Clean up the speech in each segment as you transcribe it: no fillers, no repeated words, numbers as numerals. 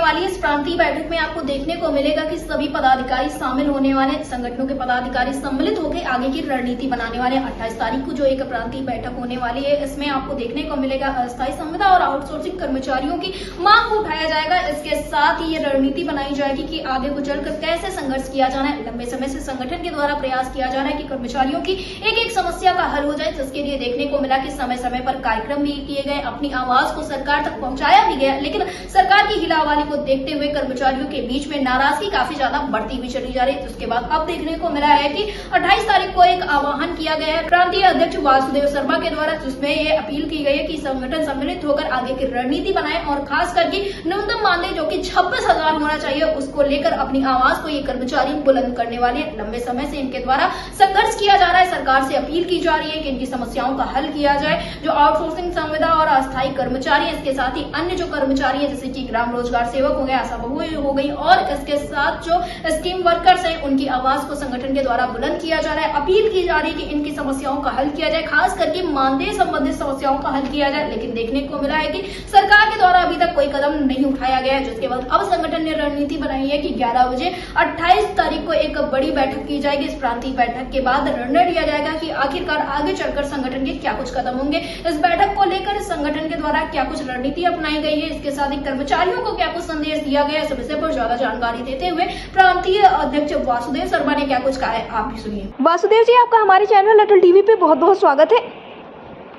वाली इस प्रांतीय बैठक में आपको देखने को मिलेगा कि सभी पदाधिकारी शामिल होने वाले, संगठनों के पदाधिकारी सम्मिलित होकर आगे की रणनीति बनाने वाले। 28 तारीख को जो एक प्रांतीय बैठक होने वाली है, इसमें आपको देखने को मिलेगा अस्थायी संविदा और आउटसोर्सिंग कर्मचारियों की मांग को उठाया जाएगा। इसके साथ ही ये रणनीति बनाई जाएगी कि आगे को चलकर कैसे संघर्ष किया जाना है। लंबे समय से संगठन के द्वारा प्रयास किया जा रहा है कि कर्मचारियों की एक एक समस्या का हल हो जाए, जिसके लिए देखने को मिला कि समय समय पर कार्यक्रम भी किए गए, अपनी आवाज को सरकार तक पहुंचाया भी गया, लेकिन सरकार की हिलावाली को देखते हुए कर्मचारियों के बीच में नाराजगी काफी ज्यादा बढ़ती हुई चली जा रही है। उसके बाद अब देखने को मिला है कि 28 तारीख को एक आह्वान किया गया है प्रांतीय अध्यक्ष वासुदेव शर्मा के द्वारा, जिसमें ये अपील की गई है कि संगठन सम्मिलित होकर आगे की रणनीति बनाए और खास करके न्यूनतम मानदेय जो कि 26,000 होना चाहिए, उसको लेकर अपनी आवाज को ये कर्मचारी बुलंद करने वाले हैं। लंबे समय से इनके द्वारा संघर्ष किया जा रहा है, सरकार से अपील की जा रही है कि इनकी समस्याओं का हल किया जाए। जो आउटसोर्सिंग संविदा और अस्थायी कर्मचारी है, इसके साथ ही अन्य जो कर्मचारी है जैसे कि ग्राम रोजगार सेवक हो गए, आशा बहु हो गई और इसके साथ जो स्कीम वर्कर्स है, उनकी आवाज को संगठन के द्वारा बुलंद किया जा रहा है। अपील की जा रही है कि इनकी समस्याओं का हल किया जाए, खास करके मानदेय संबंधित समस्याओं का हल किया जाए। लेकिन देखने को मिला है कि सरकार के द्वारा अभी तक कोई कदम नहीं उठाया गया है, जिसके बाद अब संगठन ने रणनीति बनाई है कि 11 बजे 28 तारीख को एक बड़ी बैठक की जाएगी। इस प्रांतीय बैठक के बाद निर्णय लिया जाएगा कि आखिरकार आगे चलकर संगठन के क्या कुछ कदम होंगे। इस बैठक को लेकर संगठन के द्वारा क्या कुछ रणनीति अपनाई गई है, इसके साथ ही कर्मचारियों को क्या कुछ संदेश दिया गया है, इस विषय पर ज्यादा जानकारी देते हुए प्रांतीय अध्यक्ष वासुदेव शर्मा ने क्या कुछ कहा है, आप भी सुनिए। वासुदेव जी, आपका हमारे चैनल अटल टीवी पे बहुत बहुत स्वागत है।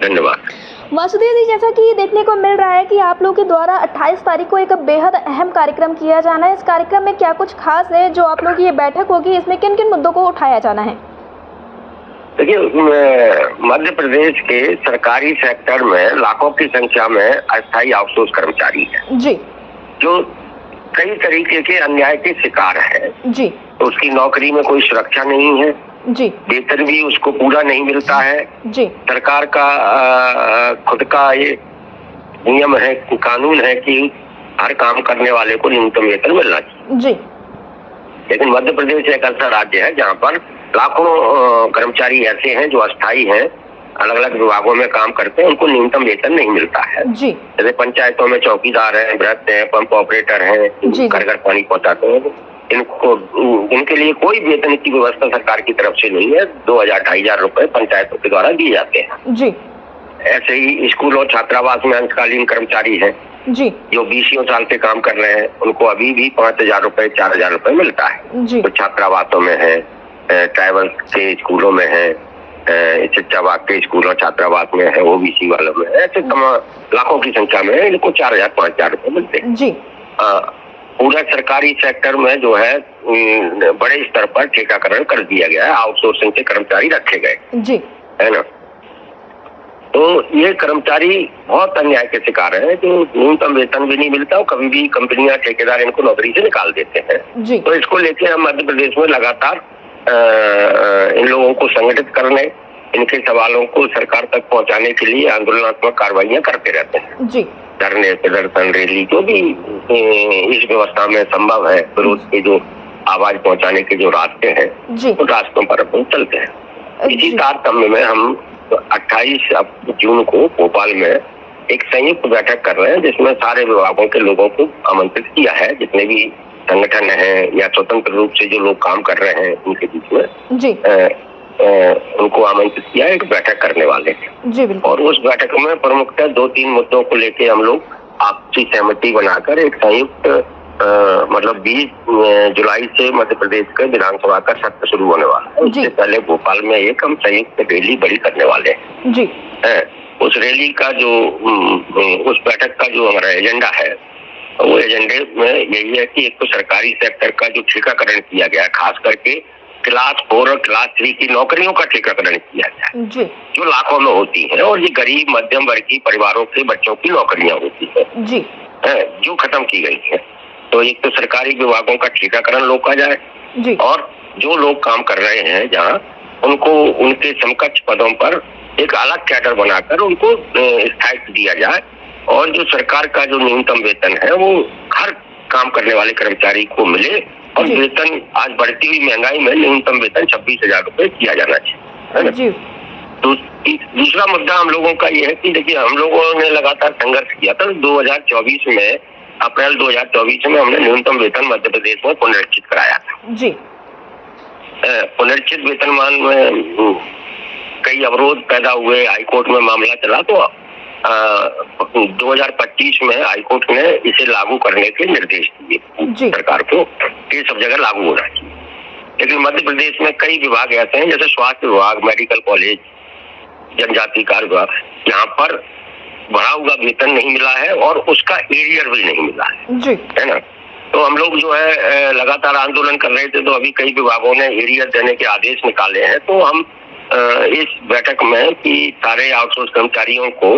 धन्यवाद। वासुदेव जी, जैसा कि देखने को मिल रहा है कि आप लोगों के द्वारा 28 तारीख को एक बेहद अहम कार्यक्रम किया जाना है। इस कार्यक्रम में क्या कुछ खास है जो आप लोगों की ये बैठक होगी, इसमें किन किन मुद्दों को उठाया जाना है? देखिए, मध्य प्रदेश के सरकारी सेक्टर में लाखों की संख्या में अस्थायी आउटसोर्स कर्मचारी हैं जी, जो कई तरीके के अन्याय के शिकार है जी। तो उसकी नौकरी में कोई सुरक्षा नहीं है जी, वेतन भी उसको पूरा नहीं मिलता है जी। सरकार का खुद का ये नियम है, कानून है कि हर काम करने वाले को न्यूनतम वेतन मिलना चाहिए जी। लेकिन मध्य प्रदेश एक ऐसा राज्य है जहाँ पर लाखों कर्मचारी ऐसे हैं जो अस्थायी हैं, अलग अलग विभागों में काम करते हैं, उनको न्यूनतम वेतन नहीं मिलता है जी। जैसे पंचायतों में चौकीदार हैं, भ्रष्ट हैं, पंप ऑपरेटर हैं, घर घर पानी पहुंचाते हैं, इनके लिए कोई वेतन की व्यवस्था सरकार की तरफ से नहीं है। 2,000-2,500 रुपए पंचायतों के द्वारा दिए जाते हैं जी। ऐसे ही स्कूल और छात्रावास में अंशकालीन कर्मचारी हैं जी, जो 20 साल से काम कर रहे हैं, उनको अभी भी 5,000 रुपए 4,000 रुपए मिलता है जी। तो छात्रावासों में है, ट्राइबल के स्कूलों में है, शिक्षा विभाग के स्कूलों छात्रावास में है, ओबीसी वालों में, ऐसे लाखों की संख्या में इनको 4,000-5,000 रुपए मिलते हैं जी। पूरा सरकारी सेक्टर में जो है बड़े स्तर पर ठेकाकरण कर दिया गया है, आउटसोर्सिंग से कर्मचारी रखे गए जी, है ना। तो ये कर्मचारी बहुत अन्याय के शिकार हैं, जो न्यूनतम वेतन भी नहीं मिलता और कभी भी कंपनियां ठेकेदार इनको नौकरी से निकाल देते हैं जी। तो इसको लेके हम मध्य प्रदेश में लगातार इन लोगों को संगठित करने, इनके सवालों को सरकार तक पहुंचाने के लिए आंदोलनात्मक कार्रवाइयां करते रहते हैं जी। धरने, प्रदर्शन, रैली, जो भी इस व्यवस्था में संभव है, विरोध के जो आवाज पहुंचाने के जो रास्ते हैं उन रास्तों पर अपन चलते हैं। इसी तारतम्य में हम 28 जून को भोपाल में एक संयुक्त बैठक कर रहे हैं जिसमें सारे विभागों के लोगों को आमंत्रित किया है, जितने भी संगठन हैं या स्वतंत्र रूप से जो लोग काम कर रहे हैं उनके बीच में जी। उनको आमंत्रित किया, एक बैठक करने वाले हैं जी, बिल्कुल। और उस बैठक में प्रमुखतः 2-3 मुद्दों को लेके हम लोग आपसी सहमति बनाकर एक संयुक्त मतलब 20 जुलाई से मध्य प्रदेश के विधानसभा का सत्र शुरू होने वाला है। उससे पहले भोपाल में एक हम संयुक्त रैली बड़ी करने वाले हैं जी। उस रैली का जो उस बैठक का जो हमारा एजेंडा है, वो एजेंडे में यही है कि एक तो सरकारी सेक्टर का जो ठेकाकरण किया गया, खास करके क्लास 4 और क्लास 3 की नौकरियों का ठेकाकरण किया गया जी। जो लाखों में होती है और ये गरीब मध्यम वर्गीय परिवारों के बच्चों की नौकरियां होती है जी। जो खत्म की गई है। तो एक तो सरकारी विभागों का ठेकाकरण रोका जाए जी। और जो लोग काम कर रहे हैं जहाँ उनको उनके समकक्ष पदों पर एक अलग कैडर बनाकर उनको स्थायित्व दिया जाए और जो सरकार का जो न्यूनतम वेतन है वो हर काम करने वाले कर्मचारी को मिले और वेतन आज बढ़ती हुई महंगाई में न्यूनतम वेतन 26,000 रुपए किया जाना चाहिए, है ना जी। तो दूसरा मुद्दा हम लोगों का ये है कि देखिए हम लोगों ने लगातार संघर्ष किया था। 2024 में अप्रैल 2024 में हमने न्यूनतम वेतन मध्य प्रदेश में पुनरीक्षित कराया था जी। पुनरीक्षित वेतनमान में कई अवरोध पैदा हुए, हाईकोर्ट में मामला चला, तो 2025 में हाईकोर्ट ने इसे लागू करने के निर्देश दिए सरकार को कि सब जगह लागू होना चाहिए। लेकिन मध्य प्रदेश में कई विभाग ऐसे हैं, जैसे स्वास्थ्य विभाग, मेडिकल कॉलेज, जनजाति कार्य विभाग, यहाँ पर बढ़ा हुआ वेतन नहीं मिला है और उसका एरियर भी नहीं मिला है ना। तो हम लोग जो है लगातार आंदोलन कर रहे थे, तो अभी कई विभागों ने एरियर देने के आदेश निकाले हैं। तो हम इस बैठक में कि सारे आउटसोर्स कर्मचारियों को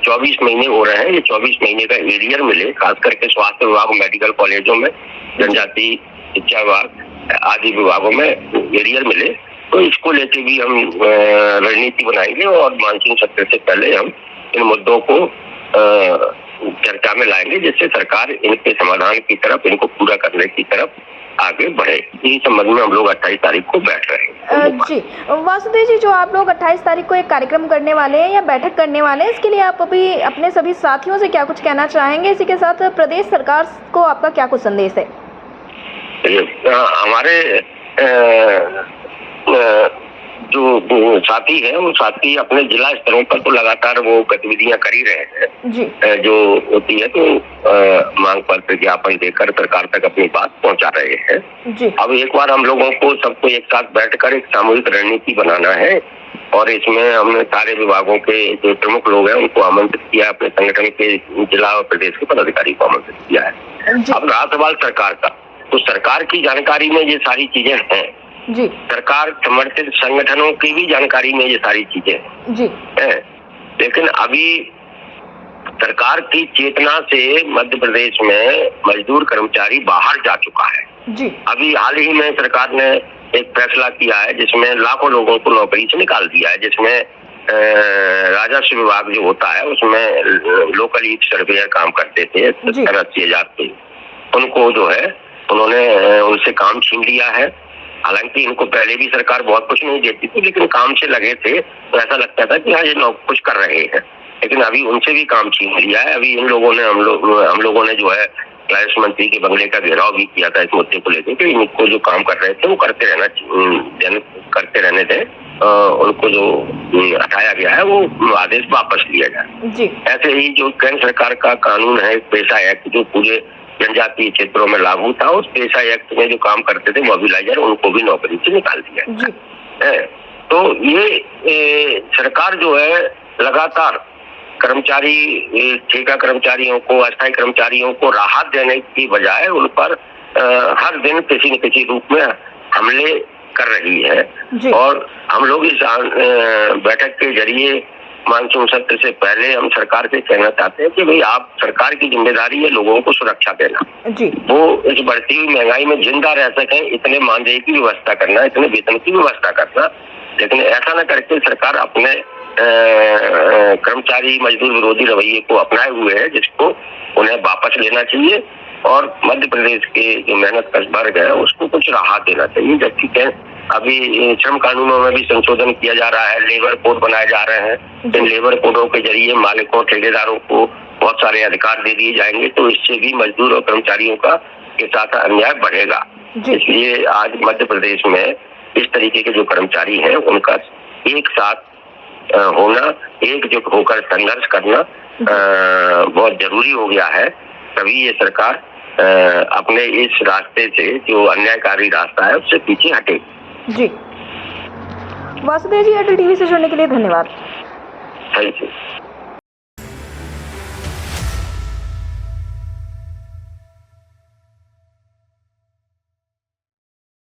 24 महीने हो रहे हैं, ये 24 महीने का एरियर मिले, खास करके स्वास्थ्य विभाग, मेडिकल कॉलेजों में, जनजाति शिक्षा विभाग आदि विभागों में एरियर मिले। तो इसको लेके भी हम रणनीति बनाएंगे और मानसून सत्र से पहले हम इन मुद्दों को चर्चा में लाएंगे, जिससे सरकार इनके समाधान की तरफ, इनको पूरा करने की तरफ आगे बढ़े। इसी संबंध में हम लोग 28 तारीख को बैठ रहे हैं। जी वासुदेव जी, जो आप लोग 28 तारीख को एक कार्यक्रम करने वाले हैं या बैठक करने वाले हैं, इसके लिए आप अभी अपने सभी साथियों से क्या कुछ कहना चाहेंगे? इसी के साथ प्रदेश सरकार को आपका क्या कुछ संदेश है? हमारे जो साथी है, वो साथी अपने जिला स्तरों पर तो लगातार वो गतिविधियां कर ही रहे हैं जी। जो होती है, तो मांग पत्र ज्ञापन देकर सरकार तक अपनी बात पहुंचा रहे हैं जी। अब एक बार हम लोगों को सबको एक साथ बैठकर एक सामूहिक रणनीति बनाना है और इसमें हमने सारे विभागों के जो प्रमुख लोग हैं उनको आमंत्रित किया, अपने संगठन के जिला और प्रदेश के पदाधिकारी को आमंत्रित किया है। अब रहा सवाल सरकार का, तो सरकार की जानकारी में ये सारी चीजें हैं जी। सरकार समर्थित संगठनों की भी जानकारी में ये सारी चीजें जी हैं। लेकिन अभी सरकार की चेतना से मध्य प्रदेश में मजदूर कर्मचारी बाहर जा चुका है जी। अभी हाल ही में सरकार ने एक फैसला किया है जिसमें लाखों लोगों को नौकरी से निकाल दिया है, जिसमें राजस्व विभाग जो होता है उसमें लोकल ईट सर्वेयर काम करते थे 70-80 के, उनको जो है उन्होंने उनसे काम छीन लिया है। हालांकि इनको पहले भी सरकार बहुत कुछ नहीं देती थी, लेकिन काम से लगे थे तो ऐसा लगता था कि हाँ ये कुछ कर रहे हैं, लेकिन अभी उनसे भी काम छीन लिया है। अभी इन लोगों ने हम लोगों ने जो है राजस्व मंत्री के बंगले का घेराव भी किया था इस मुद्दे को लेकर कि इनको जो काम कर रहे थे वो करते रहने थे, उनको जो हटाया गया है वो आदेश वापस लिया जाए। ऐसे ही जो केंद्र सरकार का कानून है पेशा एक्ट, जो पूरे जनजातीय क्षेत्रों में लागू था, उस पेशा एक्ट में जो काम करते थे मोबिलाइजर, उनको भी नौकरी से निकाल दिया। तो ये सरकार जो है लगातार कर्मचारी, ठेका कर्मचारियों को, अस्थायी कर्मचारियों को राहत देने की बजाय उन पर हर दिन किसी न किसी रूप में हमले कर रही है। और हम लोग इस बैठक के जरिए मानसून सत्र से पहले हम सरकार से कहना चाहते हैं कि भाई आप, सरकार की जिम्मेदारी है लोगों को सुरक्षा देना जी। वो इस बढ़ती हुई महंगाई में जिंदा रह सके, इतने मानदेय की व्यवस्था करना, इतने वेतन की व्यवस्था करना, लेकिन ऐसा न करके सरकार अपने कर्मचारी मजदूर विरोधी रवैये को अपनाए हुए है, जिसको उन्हें वापस लेना चाहिए और मध्य प्रदेश के जो मेहनत कश वर्ग है उसको कुछ राहत देना चाहिए। जबकि अभी श्रम कानूनों में भी संशोधन किया जा रहा है, लेबर कोड बनाए जा रहे हैं। इन लेबर कोडों के जरिए मालिकों, ठेकेदारों को बहुत सारे अधिकार दे दिए जाएंगे, तो इससे भी मजदूर और कर्मचारियों का के साथ अन्याय बढ़ेगा। इसलिए आज मध्य प्रदेश में इस तरीके के जो कर्मचारी हैं उनका एक साथ होना, एकजुट होकर संघर्ष करना बहुत जरूरी हो गया है। तभी ये सरकार अपने इस रास्ते से, जो अन्यायकारी रास्ता है, उससे पीछे हटेगी। जी वासुदेव जी, एयरटेल टीवी से जुड़ने के लिए धन्यवाद। Thank you.